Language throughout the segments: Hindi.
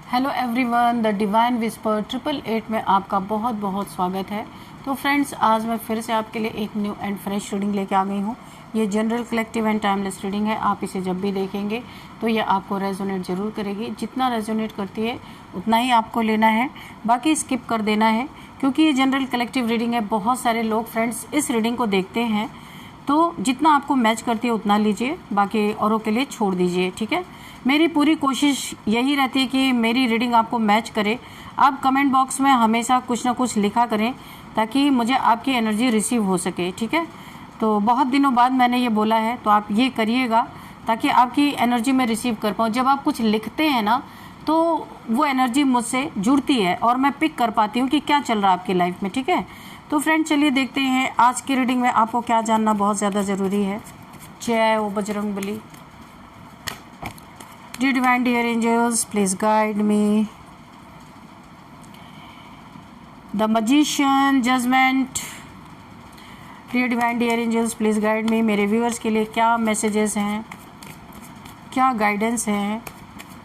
Hello everyone, the divine whisper 888 में आपका बहुत बहुत स्वागत है। तो फ्रेंड्स, आज मैं फिर से आपके लिए एक न्यू एंड फ्रेश रीडिंग लेके आ गई हूँ। ये general collective and timeless reading है। आप इसे जब भी देखेंगे तो ये आपको रेजोनेट ज़रूर करेगी। जितना रेजोनेट करती है उतना ही आपको लेना है, बाकी स्किप कर देना है, क्योंकि ये जनरल कलेक्टिव रीडिंग है। बहुत सारे लोग फ्रेंड्स इस रीडिंग को देखते हैं, तो जितना आपको मैच करती है उतना लीजिए, बाकी औरों के लिए छोड़ दीजिए, ठीक है। मेरी पूरी कोशिश यही रहती है कि मेरी रीडिंग आपको मैच करे। आप कमेंट बॉक्स में हमेशा कुछ ना कुछ लिखा करें ताकि मुझे आपकी एनर्जी रिसीव हो सके, ठीक है। तो बहुत दिनों बाद मैंने ये बोला है, तो आप ये करिएगा ताकि आपकी एनर्जी मैं रिसीव कर पाऊँ। जब आप कुछ लिखते हैं ना, तो वो एनर्जी मुझसे जुड़ती है और मैं पिक कर पाती हूँ कि क्या चल रहा है आपकी लाइफ में, ठीक है। तो फ्रेंड, चलिए देखते हैं आज की रीडिंग में आपको क्या जानना बहुत ज़्यादा ज़रूरी है। जय ओ Bajrangbali. Dear divine dear angels, please guide me. The magician judgment. Dear divine dear angels, please guide me. मेरे व्यूअर्स के लिए क्या मैसेजेस हैं, क्या गाइडेंस हैं।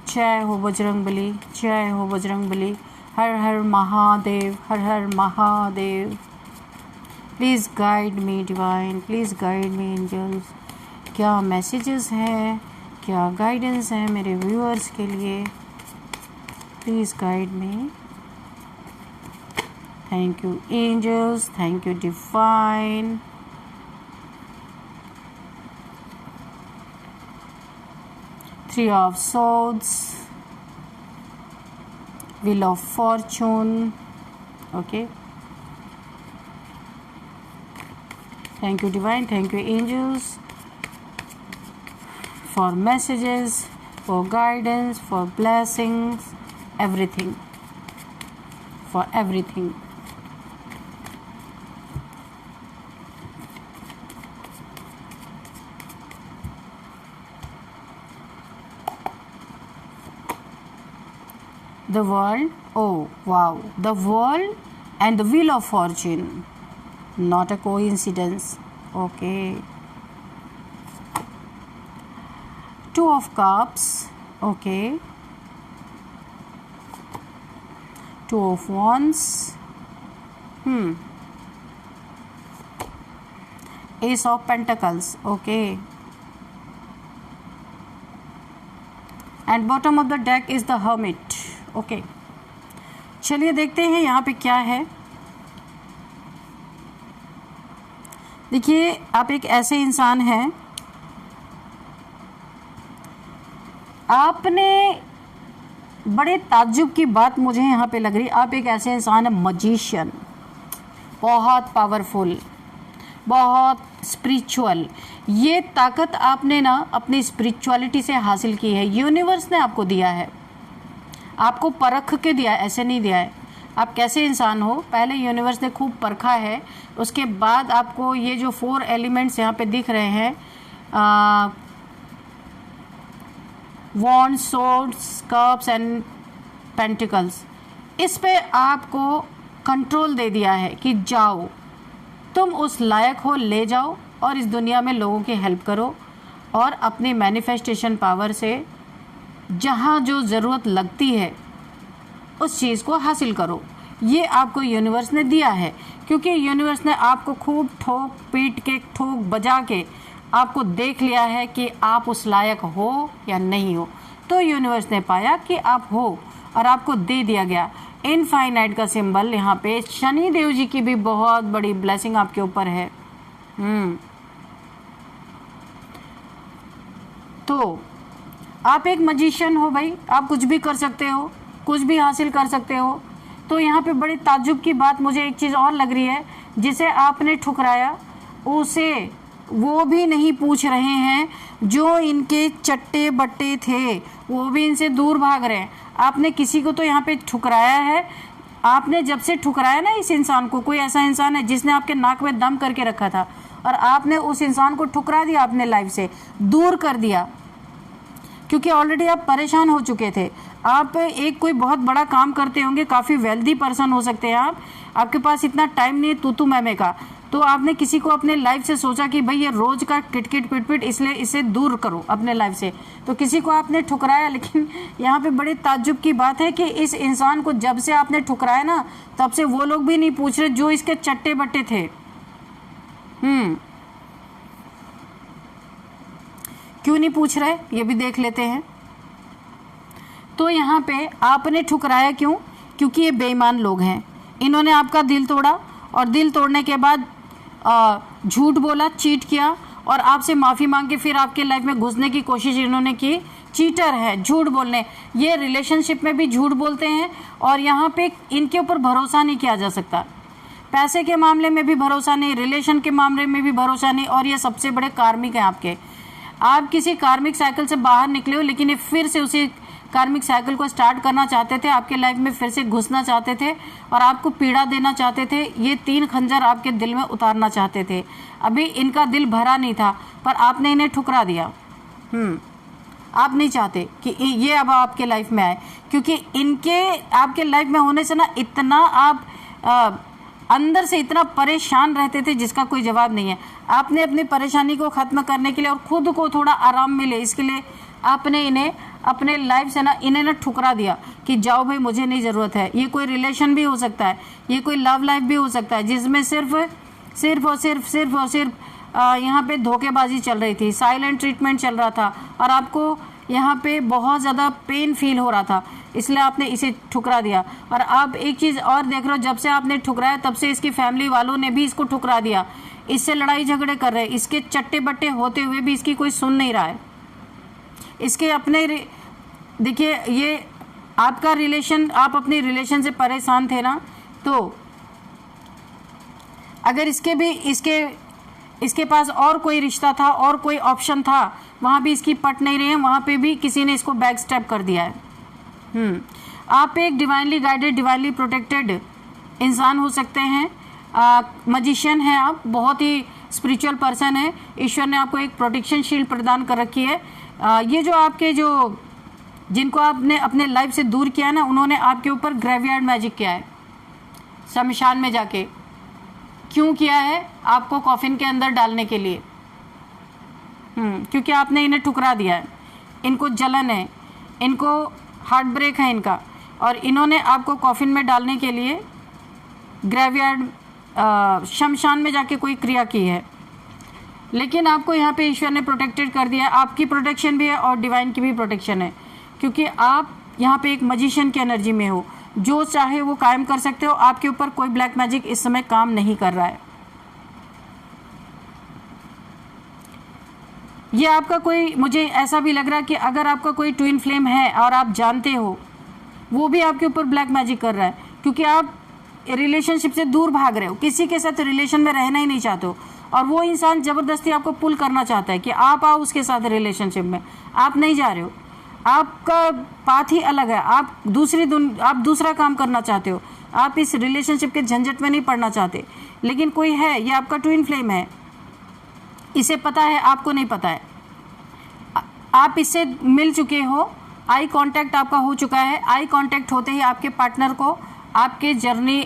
जय हो बजरंगबली, जय हो बजरंगबली। हर हर महादेव, हर हर Mahadev. Please guide me divine, please guide me angels. क्या मैसेजेस हैं, क्या गाइडेंस है मेरे व्यूअर्स के लिए। Please guide me. Thank you angels, thank you divine. Three of swords, wheel of fortune, okay. Thank you divine, thank you angels for messages, for guidance, for blessings, everything, for everything. The world, oh wow, the world and the wheel of fortune, not a coincidence, okay. Two of cups, okay. Two of wands, Ace of pentacles, okay. And bottom of the deck is the hermit, okay. चलिए देखते हैं यहाँ पे क्या है। देखिए, आप एक ऐसे इंसान हैं, आपने बड़े ताज्जुब की बात मुझे यहाँ पे लग रही, आप एक ऐसे इंसान है मजिशियन, बहुत पावरफुल, बहुत स्पिरिचुअल। ये ताकत आपने ना अपनी स्पिरिचुअलिटी से हासिल की है। यूनिवर्स ने आपको दिया है, आपको परख के दिया है, ऐसे नहीं दिया है। आप कैसे इंसान हो, पहले यूनिवर्स ने खूब परखा है, उसके बाद आपको ये जो 4 एलिमेंट्स यहाँ पे दिख रहे हैं, वॉन्ड, सोर्ड्स, कप्स एंड पेंटिकल्स, इस पे आपको कंट्रोल दे दिया है कि जाओ, तुम उस लायक हो, ले जाओ और इस दुनिया में लोगों की हेल्प करो और अपनी मैनिफेस्टेशन पावर से जहाँ जो ज़रूरत लगती है उस चीज़ को हासिल करो। ये आपको यूनिवर्स ने दिया है, क्योंकि यूनिवर्स ने आपको खूब ठोक पीट के, ठोक बजा के आपको देख लिया है कि आप उस लायक हो या नहीं हो। तो यूनिवर्स ने पाया कि आप हो और आपको दे दिया गया। इनफाइनाइट का सिंबल यहाँ पे, शनि देव जी की भी बहुत बड़ी ब्लेसिंग आपके ऊपर है। तो आप एक मजिशियन हो भाई, आप कुछ भी कर सकते हो, कुछ भी हासिल कर सकते हो। तो यहाँ पे बड़ी ताज्जुब की बात मुझे एक चीज़ और लग रही है, जिसे आपने ठुकराया उसे वो भी नहीं पूछ रहे हैं। जो इनके चट्टे बट्टे थे वो भी इनसे दूर भाग रहे हैं। आपने किसी को तो यहाँ पे ठुकराया है। आपने जब से ठुकराया ना इस इंसान को, कोई ऐसा इंसान है जिसने आपके नाक में दम करके रखा था और आपने उस इंसान को ठुकरा दिया, आपने लाइफ से दूर कर दिया, क्योंकि ऑलरेडी आप परेशान हो चुके थे। आप एक कोई बहुत बड़ा काम करते होंगे, काफ़ी वेल्दी पर्सन हो सकते हैं आप, आपके पास इतना टाइम नहीं है तू मैमे का। तो आपने किसी को अपने लाइफ से सोचा कि भाई ये रोज का किटकिट पिटपिट, इसलिए इसे दूर करो अपने लाइफ से, तो किसी को आपने ठुकराया। लेकिन यहाँ पे बड़े ताज्जुब की बात है कि इस इंसान को जब से आपने ठुकराया ना, तब से वो लोग भी नहीं पूछ रहे जो इसके चट्टे बट्टे थे। क्यों नहीं पूछ रहे, ये भी देख लेते हैं। तो यहाँ पे आपने ठुकराया क्यों? क्योंकि ये बेईमान लोग हैं। इन्होंने आपका दिल तोड़ा और दिल तोड़ने के बाद झूठ बोला, चीट किया और आपसे माफ़ी मांग के फिर आपके लाइफ में घुसने की कोशिश इन्होंने की। चीटर है, झूठ बोलने, ये रिलेशनशिप में भी झूठ बोलते हैं और यहाँ पे इनके ऊपर भरोसा नहीं किया जा सकता। पैसे के मामले में भी भरोसा नहीं, रिलेशन के मामले में भी भरोसा नहीं, और ये सबसे बड़े कार्मिक हैं आपके। आप किसी कार्मिक साइकिल से बाहर निकले हो, लेकिन ये फिर से उसी कार्मिक साइकिल को स्टार्ट करना चाहते थे, आपके लाइफ में फिर से घुसना चाहते थे और आपको पीड़ा देना चाहते थे। ये 3 खंजर आपके दिल में उतारना चाहते थे। अभी इनका दिल भरा नहीं था, पर आपने इन्हें ठुकरा दिया। आप नहीं चाहते कि ये अब आपके लाइफ में आए, क्योंकि इनके आपके लाइफ में होने से ना इतना आप अंदर से इतना परेशान रहते थे जिसका कोई जवाब नहीं है। आपने अपनी परेशानी को ख़त्म करने के लिए और ख़ुद को थोड़ा आराम मिले, इसके लिए आपने इन्हें अपने लाइफ से ना इन्हें ना ठुकरा दिया कि जाओ भाई, मुझे नहीं ज़रूरत है। ये कोई रिलेशन भी हो सकता है, ये कोई लव लाइफ भी हो सकता है जिसमें सिर्फ यहाँ पे धोखेबाजी चल रही थी, साइलेंट ट्रीटमेंट चल रहा था और आपको यहाँ पे बहुत ज़्यादा पेन फील हो रहा था, इसलिए आपने इसे ठुकरा दिया। और आप एक चीज़ और देख रहे हो, जब से आपने ठुकराया तब से इसकी फैमिली वालों ने भी इसको ठुकरा दिया, इससे लड़ाई झगड़े कर रहे हैं, इसके चट्टे बट्टे होते हुए भी इसकी कोई सुन नहीं रहा है। इसके अपने देखिए, ये आपका रिलेशन, आप अपने रिलेशन से परेशान थे ना, तो अगर इसके पास और कोई रिश्ता था और कोई ऑप्शन था, वहाँ भी इसकी पट नहीं रही है, वहाँ पे भी किसी ने इसको बैक स्टेप कर दिया है। आप एक डिवाइनली गाइडेड, डिवाइनली प्रोटेक्टेड इंसान हो सकते हैं, मजिशियन हैं आप, बहुत ही स्पिरिचुअल पर्सन है। ईश्वर ने आपको एक प्रोटेक्शन शील्ड प्रदान कर रखी है। ये जो आपके जिनको आपने अपने लाइफ से दूर किया है ना, उन्होंने आपके ऊपर ग्रेवयार्ड मैजिक किया है, शमशान में जाके। क्यों किया है? आपको कॉफिन के अंदर डालने के लिए। क्योंकि आपने इन्हें ठुकरा दिया है, इनको जलन है, इनको हार्ट ब्रेक है इनका, और इन्होंने आपको कॉफिन में डालने के लिए ग्रेवयार्ड शमशान में जाके कोई क्रिया की है। लेकिन आपको यहाँ पे ईश्वर ने प्रोटेक्टेड कर दिया है। आपकी प्रोटेक्शन भी है और डिवाइन की भी प्रोटेक्शन है, क्योंकि आप यहाँ पे एक मजिशियन की एनर्जी में हो, जो चाहे वो कायम कर सकते हो। आपके ऊपर कोई ब्लैक मैजिक इस समय काम नहीं कर रहा है। ये आपका कोई, मुझे ऐसा भी लग रहा है कि अगर आपका कोई ट्विन फ्लेम है और आप जानते हो, वो भी आपके ऊपर ब्लैक मैजिक कर रहा है, क्योंकि आप रिलेशनशिप से दूर भाग रहे हो, किसी के साथ रिलेशन में रहना ही नहीं चाहते हो, और वो इंसान ज़बरदस्ती आपको पुल करना चाहता है कि आप आओ उसके साथ रिलेशनशिप में। आप नहीं जा रहे हो, आपका पाथ ही अलग है, आप दूसरा काम करना चाहते हो, आप इस रिलेशनशिप के झंझट में नहीं पड़ना चाहते। लेकिन कोई है, ये आपका ट्विन फ्लेम है, इसे पता है, आपको नहीं पता है। आप इससे मिल चुके हो, आई कांटेक्ट आपका हो चुका है। आई कांटेक्ट होते ही आपके पार्टनर को आपके जर्नी,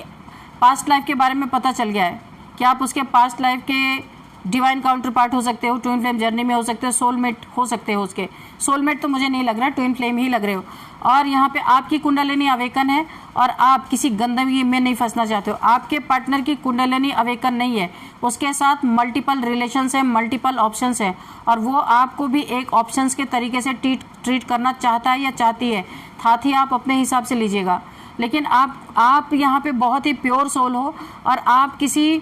पास्ट लाइफ के बारे में पता चल गया है कि आप उसके पास्ट लाइफ के डिवाइन काउंटर पार्ट हो सकते हो, ट्विन फ्लेम जर्नी में हो सकते हो, सोलमेट हो सकते हो उसके। सोलमेट तो मुझे नहीं लग रहा, ट्विन फ्लेम ही लग रहे हो। और यहाँ पे आपकी कुंडलिनी अवेकन है और आप किसी गंदगी में नहीं फंसना चाहते हो। आपके पार्टनर की कुंडलिनी अवेकन नहीं है, उसके साथ मल्टीपल रिलेशंस है, मल्टीपल ऑप्शंस है, और वो आपको भी एक ऑप्शंस के तरीके से ट्रीट करना चाहता है या चाहती है। साथ ही आप अपने हिसाब से लीजिएगा। लेकिन आप यहाँ पे बहुत ही प्योर सोल हो और आप किसी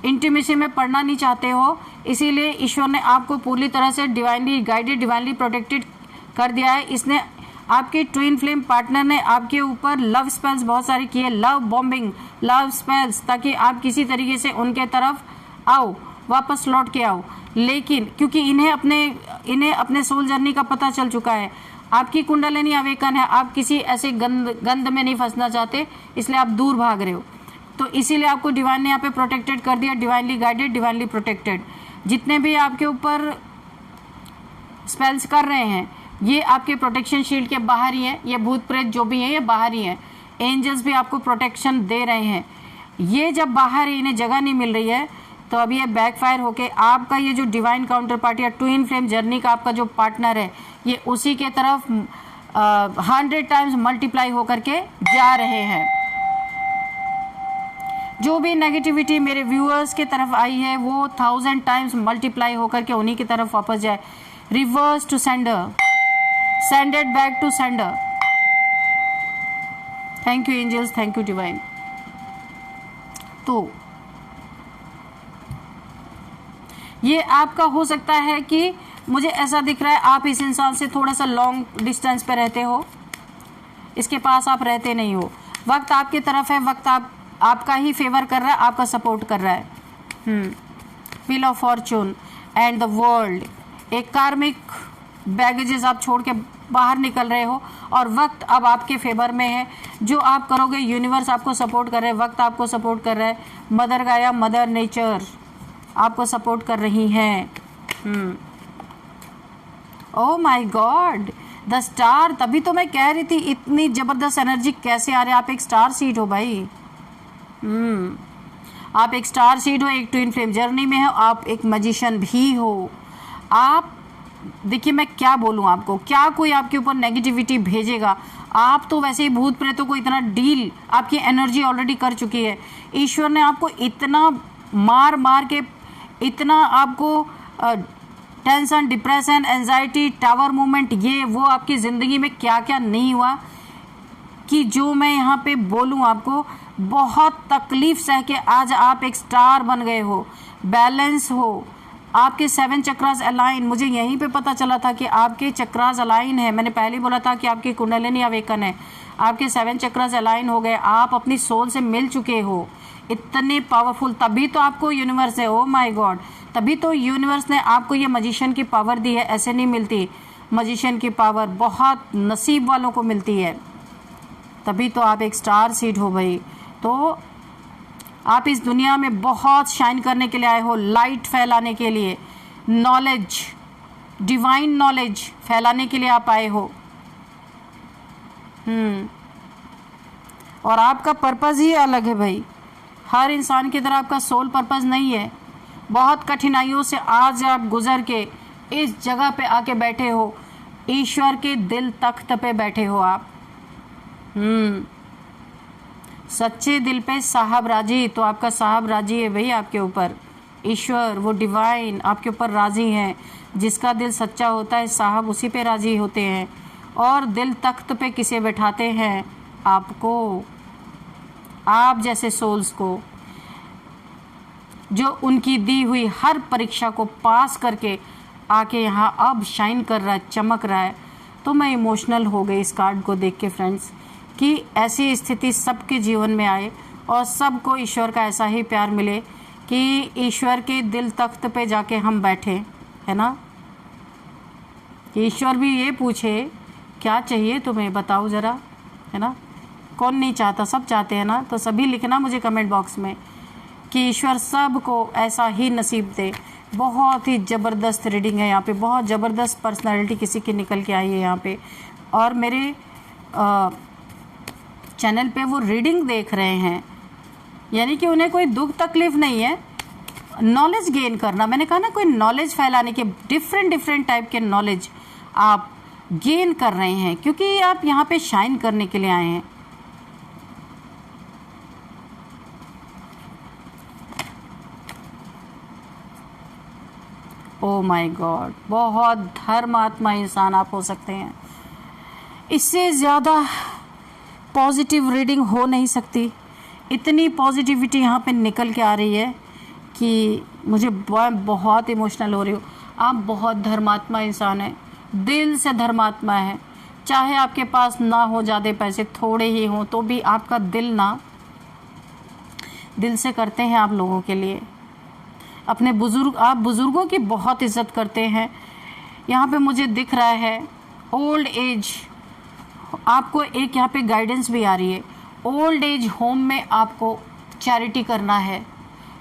इंटीमेसी में पढ़ना नहीं चाहते हो, इसीलिए ईश्वर ने आपको पूरी तरह से डिवाइनली गाइडेड, डिवाइनली प्रोटेक्टेड कर दिया है। इसने आपके ट्विन फ्लेम पार्टनर ने आपके ऊपर लव स्पेल्स बहुत सारे किए, लव बॉम्बिंग, लव स्पेल्स, ताकि आप किसी तरीके से उनके तरफ आओ, वापस लौट के आओ। लेकिन क्योंकि इन्हें अपने सोल जर्नी का पता चल चुका है, आपकी कुंडलिनी अवेकन है, आप किसी ऐसे गंद में नहीं फंसना चाहते, इसलिए आप दूर भाग रहे हो। तो इसीलिए आपको डिवाइन ने यहाँ पे प्रोटेक्टेड कर दिया, डिवाइनली गाइडेड, डिवाइनली प्रोटेक्टेड। जितने भी आपके ऊपर स्पेल्स कर रहे हैं, ये आपके प्रोटेक्शन शील्ड के बाहर ही हैं। ये भूत प्रेत जो भी हैं, ये बाहर ही हैं। एंजल्स भी आपको प्रोटेक्शन दे रहे हैं। ये जब बाहर है, इन्हें जगह नहीं मिल रही है, तो अब ये बैकफायर होके आपका ये जो डिवाइन काउंटर पार्ट या ट्विन फ्लेम जर्नी का आपका जो पार्टनर है ये उसी के तरफ 100 टाइम्स मल्टीप्लाई होकर के जा रहे हैं। जो भी नेगेटिविटी मेरे व्यूअर्स के तरफ आई है वो 1000 टाइम्स मल्टीप्लाई होकर के उन्हीं की तरफ वापस जाए। Reverse to sender, send it back to sender. Thank you angels, thank you divine. तो ये आपका हो सकता है कि मुझे ऐसा दिख रहा है आप इस इंसान से थोड़ा सा लॉन्ग डिस्टेंस पे रहते हो, इसके पास आप रहते नहीं हो। वक्त आपकी तरफ है, वक्त आपका ही फेवर कर रहा है, आपका सपोर्ट कर रहा है। Wheel of Fortune and the world, एक कार्मिक बैगेजेस आप छोड़ के बाहर निकल रहे हो और वक्त अब आपके फेवर में है। जो आप करोगे यूनिवर्स आपको सपोर्ट कर रहे हैं, वक्त आपको सपोर्ट कर रहा है, मदर गाया, मदर नेचर आपको सपोर्ट कर रही हैं। Oh my God, the star, तभी तो मैं कह रही थी इतनी जबरदस्त एनर्जी कैसे आ रही है। आप एक स्टार सीड हो भाई। आप एक स्टार सीड हो, एक ट्विन फ्लेम जर्नी में हो, आप एक मैजिशियन भी हो। आप देखिए मैं क्या बोलूं आपको, क्या कोई आपके ऊपर नेगेटिविटी भेजेगा? आप तो वैसे ही भूत प्रेतों को इतना डील आपकी एनर्जी ऑलरेडी कर चुकी है। ईश्वर ने आपको इतना मार मार के, इतना आपको tension, depression, anxiety, tower movement, ये वो आपकी ज़िंदगी में क्या क्या नहीं हुआ कि जो मैं यहाँ पे बोलूँ आपको। बहुत तकलीफ सह के आज आप एक स्टार बन गए हो, बैलेंस हो, आपके 7 चक्रास अलाइन। मुझे यहीं पे पता चला था कि आपके चक्रास अलाइन है। मैंने पहले ही बोला था कि आपकी कुंडलिनी अवेकन है, आपके 7 चक्रास अलाइन हो गए, आप अपनी सोल से मिल चुके हो, इतने पावरफुल। तभी तो आपको यूनिवर्स है, ओह माय गॉड, तभी तो यूनिवर्स ने आपको ये मैजिशियन की पावर दी है। ऐसे नहीं मिलती मैजिशियन की पावर, बहुत नसीब वालों को मिलती है। तभी तो आप एक स्टार सीड हो भाई। तो आप इस दुनिया में बहुत शाइन करने के लिए आए हो, लाइट फैलाने के लिए, नॉलेज, डिवाइन नॉलेज फैलाने के लिए आप आए हो। और आपका पर्पज़ ही अलग है भाई। हर इंसान की तरह आपका सोल पर्पज़ नहीं है। बहुत कठिनाइयों से आज आप गुजर के इस जगह पे आके बैठे हो, ईश्वर के दिल तख्त पे बैठे हो आप। सच्चे दिल पे साहब राजी, तो आपका साहब राजी है भाई आपके ऊपर। ईश्वर, वो डिवाइन आपके ऊपर राजी हैं। जिसका दिल सच्चा होता है साहब उसी पे राजी होते हैं। और दिल तख्त पे किसे बैठाते हैं? आपको, आप जैसे सोल्स को, जो उनकी दी हुई हर परीक्षा को पास करके आके यहाँ अब शाइन कर रहा है, चमक रहा है। तो मैं इमोशनल हो गई इस कार्ड को देख के फ्रेंड्स, कि ऐसी स्थिति सबके जीवन में आए और सबको ईश्वर का ऐसा ही प्यार मिले कि ईश्वर के दिल तख्त पे जाके हम बैठे, है ना। ईश्वर भी ये पूछे क्या चाहिए तुम्हें, बताओ ज़रा, है ना। कौन नहीं चाहता, सब चाहते हैं ना। तो सभी लिखना मुझे कमेंट बॉक्स में कि ईश्वर सबको ऐसा ही नसीब दे। बहुत ही ज़बरदस्त रीडिंग है यहाँ पे, बहुत ज़बरदस्त पर्सनालिटी किसी की निकल के आई है यहाँ पे। और मेरे चैनल पे वो रीडिंग देख रहे हैं, यानी कि उन्हें कोई दुख तकलीफ नहीं है, नॉलेज गेन करना। मैंने कहा ना, कोई नॉलेज फैलाने के, डिफरेंट टाइप के नॉलेज आप गेन कर रहे हैं, क्योंकि आप यहाँ पे शाइन करने के लिए आए हैं। ओह माय गॉड, बहुत धर्मात्मा इंसान आप हो सकते हैं। इससे ज़्यादा पॉजिटिव रीडिंग हो नहीं सकती। इतनी पॉजिटिविटी यहाँ पे निकल के आ रही है कि मुझे बहुत इमोशनल हो रही हूँ। आप बहुत धर्मात्मा इंसान हैं, दिल से धर्मात्मा है। चाहे आपके पास ना हो ज़्यादा पैसे, थोड़े ही हों, तो भी आपका दिल ना, दिल से करते हैं आप लोगों के लिए। अपने बुज़ुर्ग, आप बुज़ुर्गों की बहुत इज़्ज़त करते हैं। यहाँ पे मुझे दिख रहा है ओल्ड एज, आपको एक यहाँ पे गाइडेंस भी आ रही है। ओल्ड एज होम में आपको चैरिटी करना है।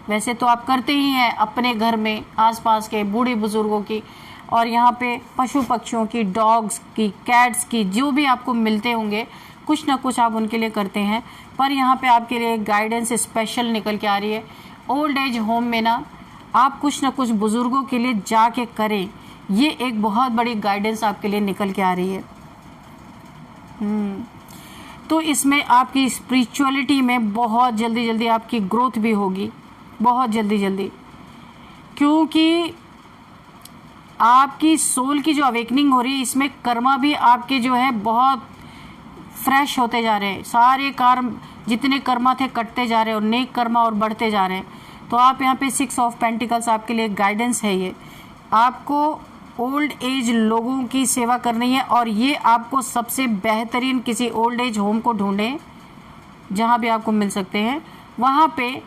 वैसे तो आप करते ही हैं अपने घर में आसपास के बूढ़े बुज़ुर्गों की, और यहाँ पे पशु पक्षियों की, डॉग्स की, कैट्स की, जो भी आपको मिलते होंगे कुछ ना कुछ आप उनके लिए करते हैं। पर यहाँ पे आपके लिए गाइडेंस स्पेशल निकल के आ रही है। ओल्ड एज होम में ना आप कुछ ना कुछ बुज़ुर्गों के लिए जाके करें। ये एक बहुत बड़ी गाइडेंस आपके लिए निकल के आ रही है। तो इसमें आपकी स्पिरिचुअलिटी में बहुत जल्दी जल्दी आपकी ग्रोथ भी होगी, बहुत जल्दी जल्दी, क्योंकि आपकी सोल की जो अवेकनिंग हो रही है इसमें कर्मा भी आपके जो है बहुत फ्रेश होते जा रहे हैं। सारे कर्म जितने कर्मा थे कटते जा रहे हैं और नेक कर्मा और बढ़ते जा रहे हैं। तो आप यहाँ पे 6 ऑफ पेंटिकल्स आपके लिए गाइडेंस है। ये आपको ओल्ड एज लोगों की सेवा करनी है और ये आपको सबसे बेहतरीन किसी ओल्ड एज होम को ढूंढें जहाँ भी आपको मिल सकते हैं, वहाँ पे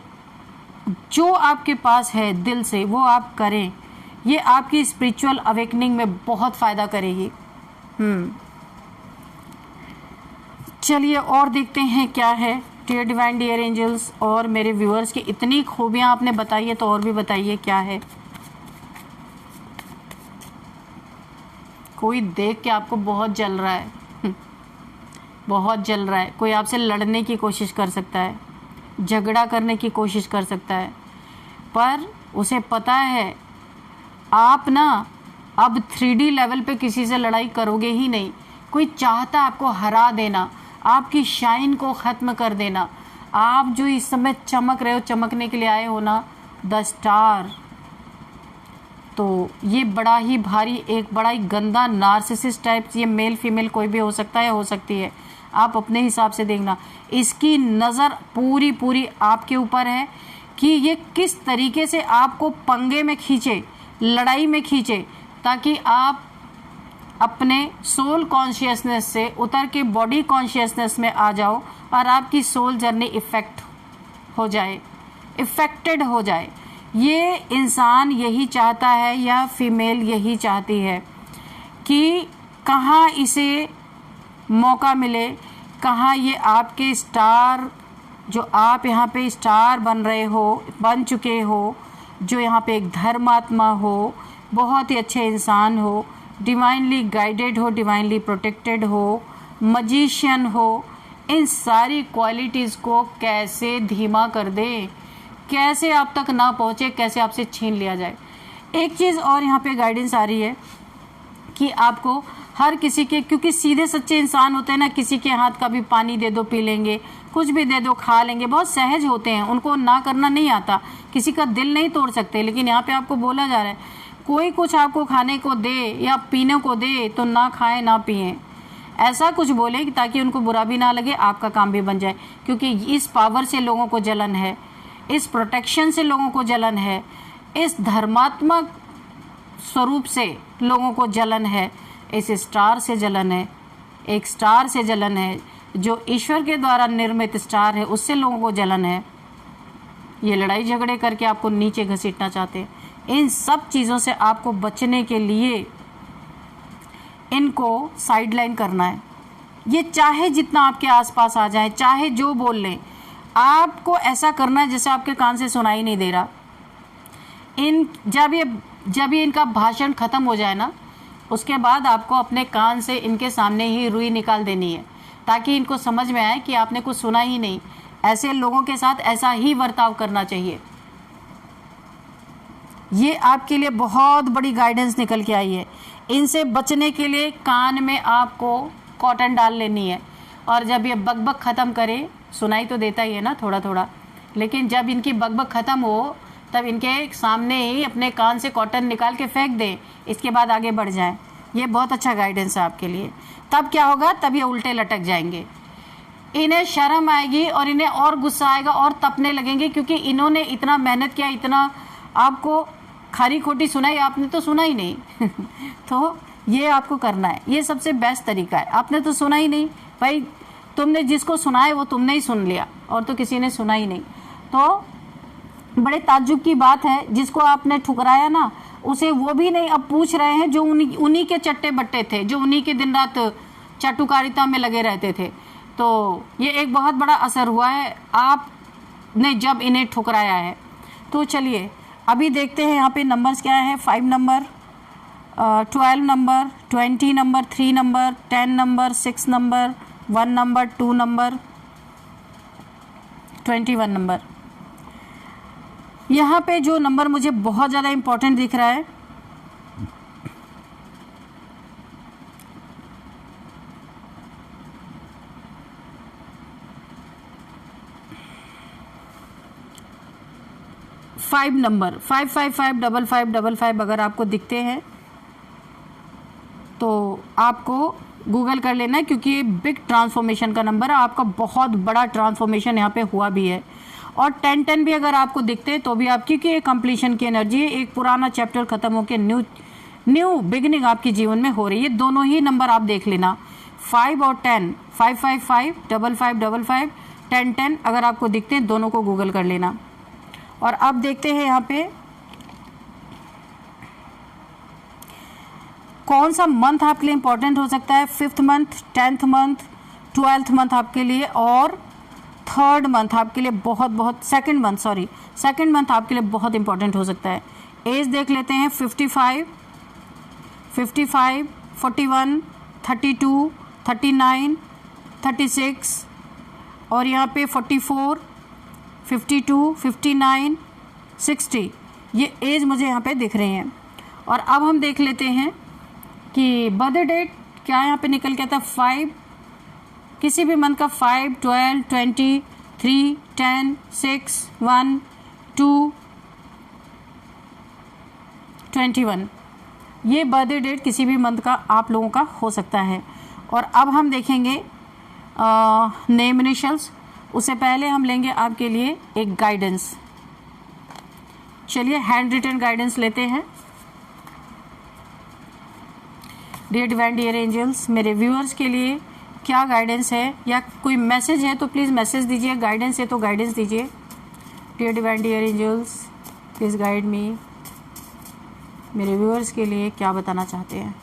जो आपके पास है दिल से वो आप करें। ये आपकी स्पिरिचुअल अवेकनिंग में बहुत फ़ायदा करेगी। चलिए और देखते हैं क्या है। डियर डिवाइन, डियर एंजल्स और मेरे व्यूअर्स की इतनी खूबियाँ आपने बताई है, तो और भी बताइए क्या है। कोई देख के आपको बहुत जल रहा है, बहुत जल रहा है। कोई आपसे लड़ने की कोशिश कर सकता है, झगड़ा करने की कोशिश कर सकता है, पर उसे पता है आप ना अब 3D लेवल पे किसी से लड़ाई करोगे ही नहीं। कोई चाहता आपको हरा देना, आपकी शाइन को ख़त्म कर देना। आप जो इस समय चमक रहे हो, चमकने के लिए आए हो ना, द स्टार, तो ये बड़ा ही भारी, एक बड़ा ही गंदा नार्सिसिस्ट टाइप, ये मेल फीमेल कोई भी हो सकता है, हो सकती है, आप अपने हिसाब से देखना। इसकी नज़र पूरी पूरी आपके ऊपर है कि ये किस तरीके से आपको पंगे में खींचे, लड़ाई में खींचे, ताकि आप अपने सोल कॉन्शियसनेस से उतर के बॉडी कॉन्शियसनेस में आ जाओ और आपकी सोल जर्नी इफेक्ट हो जाए, इफेक्टेड हो जाए। ये इंसान यही चाहता है या फीमेल यही चाहती है कि कहाँ इसे मौका मिले, कहाँ ये आपके स्टार, जो आप यहाँ पे स्टार बन रहे हो, बन चुके हो, जो यहाँ पे एक धर्मात्मा हो, बहुत ही अच्छे इंसान हो, डिवाइनली गाइडेड हो, डिवाइनली प्रोटेक्टेड हो, मजिशियन हो, इन सारी क्वालिटीज़ को कैसे धीमा कर दे, कैसे आप तक ना पहुँचे, कैसे आपसे छीन लिया जाए। एक चीज़ और यहाँ पे गाइडेंस आ रही है कि आपको हर किसी के, क्योंकि सीधे सच्चे इंसान होते हैं ना, किसी के हाथ का भी पानी दे दो पी लेंगे, कुछ भी दे दो खा लेंगे, बहुत सहज होते हैं, उनको ना करना नहीं आता, किसी का दिल नहीं तोड़ सकते। लेकिन यहाँ पे आपको बोला जा रहा है कोई कुछ आपको खाने को दे या पीने को दे तो ना खाएं ना पिएं, ऐसा कुछ बोले कि ताकि उनको बुरा भी ना लगे, आपका काम भी बन जाए। क्योंकि इस पावर से लोगों को जलन है, इस प्रोटेक्शन से लोगों को जलन है, इस धर्मात्मक स्वरूप से लोगों को जलन है, इस स्टार से जलन है, एक स्टार से जलन है, जो ईश्वर के द्वारा निर्मित स्टार है, उससे लोगों को जलन है। ये लड़ाई झगड़े करके आपको नीचे घसीटना चाहते हैं। इन सब चीज़ों से आपको बचने के लिए इनको साइडलाइन करना है। ये चाहे जितना आपके आसपास आ जाए, चाहे जो बोल लें, आपको ऐसा करना है जैसे आपके कान से सुनाई नहीं दे रहा। जब ये इनका भाषण ख़त्म हो जाए ना, उसके बाद आपको अपने कान से इनके सामने ही रुई निकाल देनी है, ताकि इनको समझ में आए कि आपने कुछ सुना ही नहीं। ऐसे लोगों के साथ ऐसा ही बर्ताव करना चाहिए। ये आपके लिए बहुत बड़ी गाइडेंस निकल के आई है। इनसे बचने के लिए कान में आपको कॉटन डाल लेनी है, और जब ये बकबक ख़त्म करे, सुनाई तो देता ही है ना थोड़ा थोड़ा, लेकिन जब इनकी बकबक ख़त्म हो तब इनके सामने ही अपने कान से कॉटन निकाल के फेंक दें, इसके बाद आगे बढ़ जाएं। ये बहुत अच्छा गाइडेंस है आपके लिए। तब क्या होगा, तब ये उल्टे लटक जाएंगे, इन्हें शर्म आएगी और इन्हें और गुस्सा आएगा और तपने लगेंगे, क्योंकि इन्होंने इतना मेहनत किया, इतना आपको खरी खोटी सुनाई, आपने तो सुना ही नहीं तो ये आपको करना है, ये सबसे बेस्ट तरीका है। आपने तो सुना ही नहीं भाई, तुमने जिसको सुना है वो तुमने ही सुन लिया, और तो किसी ने सुना ही नहीं। तो बड़े ताज्जुब की बात है, जिसको आपने ठुकराया ना, उसे वो भी नहीं अब पूछ रहे हैं जो उन्हीं के चट्टे बट्टे थे, जो उन्हीं के दिन रात चाटुकारिता में लगे रहते थे। तो ये एक बहुत बड़ा असर हुआ है आपने जब इन्हें ठुकराया है। तो चलिए अभी देखते हैं यहाँ पे नंबर्स क्या है। 5 number, 12 number, 20 number, 3 number, 10 number, 6 number, 1 number, 2 number, 21 number. यहाँ पे जो नंबर मुझे बहुत ज़्यादा इम्पोर्टेंट दिख रहा है, फाइव नंबर 5555555 अगर आपको दिखते हैं तो आपको गूगल कर लेना है, क्योंकि ये बिग ट्रांसफॉर्मेशन का नंबर है, आपका बहुत बड़ा ट्रांसफॉर्मेशन यहाँ पे हुआ भी है। और 1010 भी अगर आपको दिखते हैं तो भी आप, क्योंकि ये कंप्लीशन की एनर्जी है, एक पुराना चैप्टर खत्म होकर न्यू बिगिनिंग आपके जीवन में हो रही है। दोनों ही नंबर आप देख लेना, 5 और 10, 555 5555 1010 अगर आपको दिखते हैं दोनों को गूगल कर लेना। और अब देखते हैं यहाँ पे कौन सा मंथ आपके लिए इंपॉर्टेंट हो सकता है। 5th month, 10th month, 12th month आपके लिए, और 3rd मंथ आपके लिए बहुत 2nd मंथ आपके लिए बहुत इंपॉर्टेंट हो सकता है। एज देख लेते हैं, 55, 41, 32, 39, 36 और यहाँ पे 44, 52, 59, 60, ये एज मुझे यहाँ पे दिख रही हैं। और अब हम देख लेते हैं कि बर्थ डेट क्या यहाँ पे निकल के आता है। 5 किसी भी मंथ का, 5, 12, 20, 3, 10, 6, 1, 2, 21, ये बर्थ डेट किसी भी मंथ का आप लोगों का हो सकता है। और अब हम देखेंगे नेम इनिशियल्स, उससे पहले हम लेंगे आपके लिए एक गाइडेंस। चलिए हैंड रिटन गाइडेंस लेते हैं। डियर डिवाइन डियर एंजल्स, मेरे व्यूअर्स के लिए क्या गाइडेंस है, या कोई मैसेज है तो प्लीज़ मैसेज दीजिए, गाइडेंस है तो गाइडेंस दीजिए। Dear divine dear angels, please guide me, मेरे व्यूअर्स के लिए क्या बताना चाहते हैं।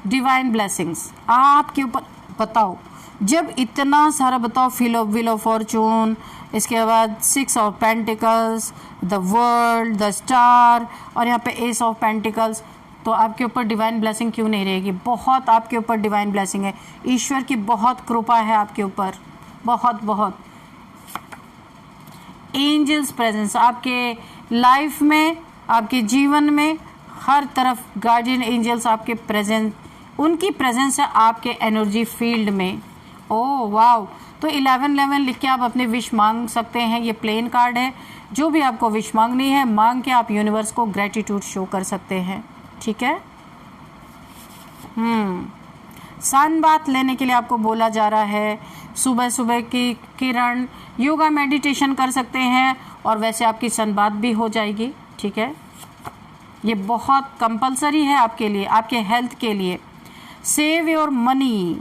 डिवाइन ब्लेसिंग्स आपके ऊपर, बताओ जब इतना सारा, बताओ व्हील ऑफ फॉर्चून, इसके बाद 6 of pentacles, the world, the star, और यहाँ पे एस ऑफ पेंटिकल्स, तो आपके ऊपर डिवाइन ब्लेसिंग क्यों नहीं रहेगी। बहुत आपके ऊपर डिवाइन ब्लेसिंग है, ईश्वर की बहुत कृपा है आपके ऊपर, बहुत एंजल्स प्रेजेंस आपके लाइफ में, आपके जीवन में हर तरफ गार्डियन एंजल्स आपके प्रेजेंट, उनकी प्रेजेंस है आपके एनर्जी फील्ड में। ओह वाओ, तो 1111 लिख के आप अपने विश मांग सकते हैं। ये प्लेन कार्ड है, जो भी आपको विश मांगनी है मांग के आप यूनिवर्स को ग्रेटिट्यूड शो कर सकते हैं, ठीक है। सन बात लेने के लिए आपको बोला जा रहा है, सुबह सुबह की किरण, योगा मेडिटेशन कर सकते हैं, और वैसे आपकी सन बात भी हो जाएगी, ठीक है। ये बहुत कंपलसरी है आपके लिए, आपके हेल्थ के लिए। सेव योर मनी,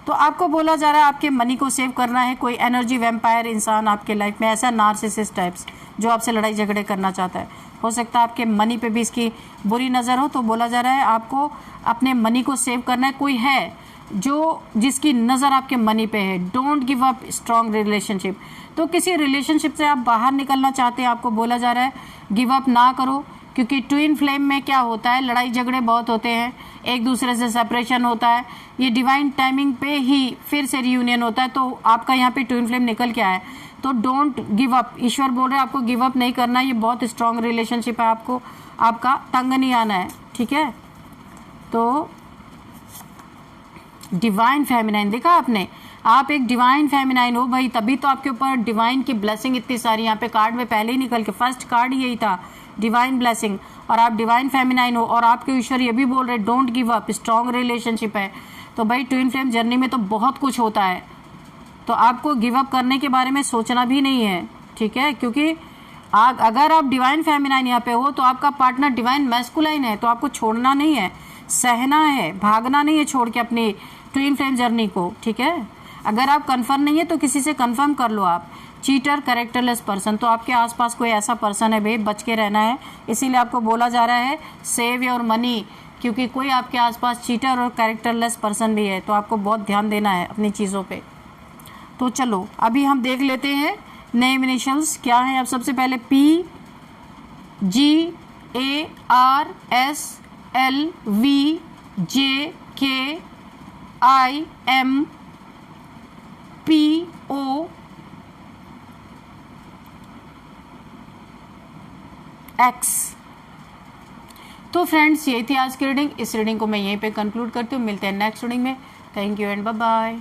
तो आपको बोला जा रहा है आपके मनी को सेव करना है। कोई एनर्जी वैम्पायर इंसान आपके लाइफ में, ऐसा नार्सिसिस्ट टाइप्स जो आपसे लड़ाई झगड़े करना चाहता है, हो सकता है आपके मनी पे भी इसकी बुरी नज़र हो, तो बोला जा रहा है आपको अपने मनी को सेव करना है। कोई है जो जिसकी नज़र आपके मनी पे है। Don't give up strong relationship, तो किसी रिलेशनशिप से आप बाहर निकलना चाहते हैं, आपको बोला जा रहा है गिव अप ना करो, क्योंकि ट्विन फ्लेम में क्या होता है, लड़ाई झगड़े बहुत होते हैं, एक दूसरे से सेपरेशन होता है। ये डिवाइन टाइमिंग पे ही फिर से रियूनियन होता है, तो आपका यहाँ पे ट्विन फ्लेम निकल के आया है, तो डोंट गिव अप। ईश्वर बोल रहे हैं आपको गिव अप नहीं करना, ये बहुत स्ट्रॉन्ग रिलेशनशिप है, आपको आपका तंग नहीं आना है, ठीक है। तो डिवाइन फेमिनाइन देखा आपने, आप एक डिवाइन फेमिनाइन हो भाई, तभी तो आपके ऊपर डिवाइन की ब्लेसिंग इतनी सारी, यहाँ पे कार्ड में पहले ही निकल के फर्स्ट कार्ड यही था, डिवाइन ब्लेसिंग, और आप डिवाइन फेमिनाइन हो, और आपके ईश्वर ये भी बोल रहे don't give up, strong relationship है। तो भाई ट्विन फ्लेम जर्नी में तो बहुत कुछ होता है, तो आपको गिव अप करने के बारे में सोचना भी नहीं है, ठीक है, क्योंकि अगर आप डिवाइन फेमिनाइन यहाँ पे हो तो आपका पार्टनर डिवाइन मैस्कुलाइन है, तो आपको छोड़ना नहीं है, सहना है, भागना नहीं है छोड़ के अपनी ट्विन फ्लेम जर्नी को, ठीक है। अगर आप कंफर्म नहीं है तो किसी से कंफर्म कर लो आप। चीटर, कैरेक्टरलेस पर्सन, तो आपके आसपास कोई ऐसा पर्सन है भाई, बच के रहना है, इसीलिए आपको बोला जा रहा है सेव योर मनी, क्योंकि कोई आपके आसपास चीटर और कैरेक्टरलेस पर्सन भी है, तो आपको बहुत ध्यान देना है अपनी चीज़ों पे। तो चलो अभी हम देख लेते हैं नेम इनिशियल्स क्या हैं। अब सबसे पहले PGARS LVJKIMPOX। तो फ्रेंड्स, ये थी आज की रीडिंग। इस रीडिंग को मैं यहीं पे कंक्लूड करती हूँ। मिलते हैं नेक्स्ट रीडिंग में। Thank you and bye bye.